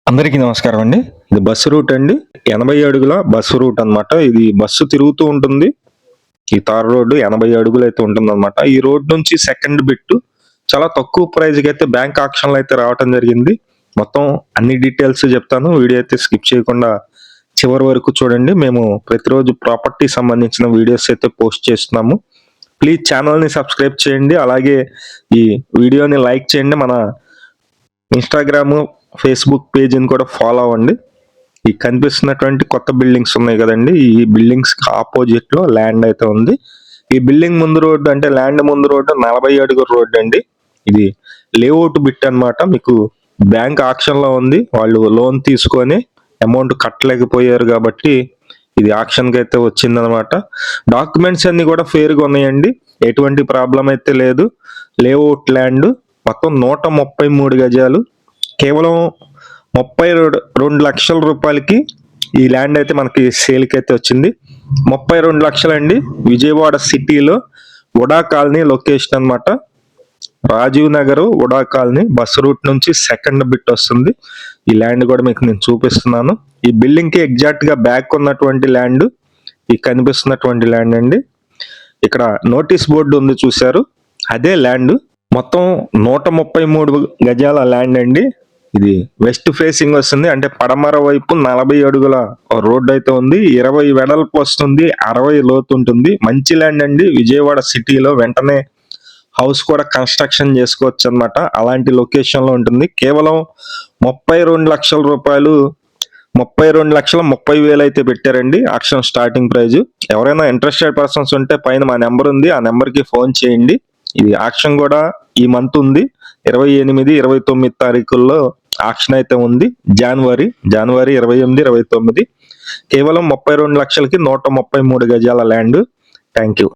అందరికీ నమస్కారం అండి. ఇది బస్సు రూట్ అండి. 80 అడుగుల బస్సు రూట్ అన్నమాట. ఇది బస్సు తిరుగుతూ ఉంటుంది. ఈ తార్ రోడ్డు 80 అడుగులైతే ఉంటుందన్నమాట. ఈ రోడ్ నుంచి సెకండ్ బిట్ చాలా తక్కువ ప్రైస్‌కైతే బ్యాంక్ ఆక్షన్‌లో అయితే రావటం జరిగింది. మొత్తం అన్ని డీటెయిల్స్ చెప్తాను. వీడియో అయితే స్కిప్ చేయకుండా చివరి వరకు చూడండి. మేము ప్రతిరోజు ప్రాపర్టీ సంబంధించిన వీడియోస్ అయితే పోస్ట్ చేస్తున్నాము. ప్లీజ్ ఛానల్‌ని సబ్స్క్రైబ్ చేయండి. అలాగే ఈ వీడియోని లైక్ చేయండి. మన ఇన్‌స్టాగ్రాము, ఫేస్‌బుక్ పేజ్‌ని కూడా ఫాలో అవ్వండి. ఈ కనిపిస్తున్నటువంటి కొత్త బిల్డింగ్స్ ఉన్నాయి కదండీ! ఈ బిల్డింగ్స్‌కి ఆపోజిట్‌లో ల్యాండ్ అయితే ఉంది. ఈ బిల్డింగ్ ముందు రోడ్డు అంటే ల్యాండ్ ముందు రోడ్డు 40 అడుగుల రోడ్డు అండి. ఇది లేఅవుట్ బిట్ అన్నమాట. మీకు బ్యాంక్ ఆక్షన్‌లో ఉంది. వాళ్ళు లోన్ తీసుకొని అమౌంట్ కట్టలేకపోయారు కాబట్టి ఇది ఆక్షన్‌కి అయితే వచ్చిందనమాట. డాక్యుమెంట్స్ అన్నీ కూడా ఫెయిర్‌గా ఉన్నాయండి. ఎటువంటి ప్రాబ్లమ్ అయితే లేదు. లేఅవుట్ ల్యాండ్ మొత్తం 133 గజాలు. కేవలం 32 లక్షల రూపాయలకి ఈ ల్యాండ్ అయితే మనకి సేల్‌కి అయితే వచ్చింది. 32 లక్షలండి. విజయవాడ సిటీలో ఉడా కాలనీ లొకేషన్ అన్నమాట. రాజీవ్ నగర్ ఉడా కాలనీ బస్ రూట్ నుంచి సెకండ్ బిట్ వస్తుంది. ఈ ల్యాండ్ కూడా మీకు నేను చూపిస్తున్నాను. ఈ బిల్డింగ్ కి ఎగ్జాక్ట్ గా బ్యాక్ ఉన్నటువంటి ల్యాండ్ ఈ కనిపిస్తున్నటువంటి ల్యాండ్ అండి. ఇక్కడ నోటీస్ బోర్డు ఉంది చూశారు, అదే ల్యాండ్. మొత్తం 133 గజాల ల్యాండ్ అండి. ఇది వెస్ట్ ఫేసింగ్ వస్తుంది. అంటే పడమర వైపు 40 అడుగుల రోడ్డు అయితే ఉంది. 20 వెడల్పు వస్తుంది, 60 లోతు ఉంటుంది. మంచి ల్యాండ్ అండి. విజయవాడ సిటీలో వెంటనే హౌస్ కూడా కన్స్ట్రక్షన్ చేసుకోవచ్చు అన్నమాట. అలాంటి లొకేషన్ లో ఉంటుంది. కేవలం 32 లక్షల రూపాయలు, 32,30,000 అయితే పెట్టారండి ఆక్షన్ స్టార్టింగ్ ప్రైజ్. ఎవరైనా ఇంట్రెస్టెడ్ పర్సన్స్ ఉంటే పైన మా నెంబర్ ఉంది, ఆ నెంబర్ కి ఫోన్ చేయండి. ఇది ఆక్షన్ కూడా ఈ మంత్ ఉంది. 28, 29 తారీఖుల్లో ఆక్షన్ అయితే ఉంది. జనవరి 28, 29. కేవలం 32 లక్షలకి 133 గజాల ల్యాండ్. Thank you.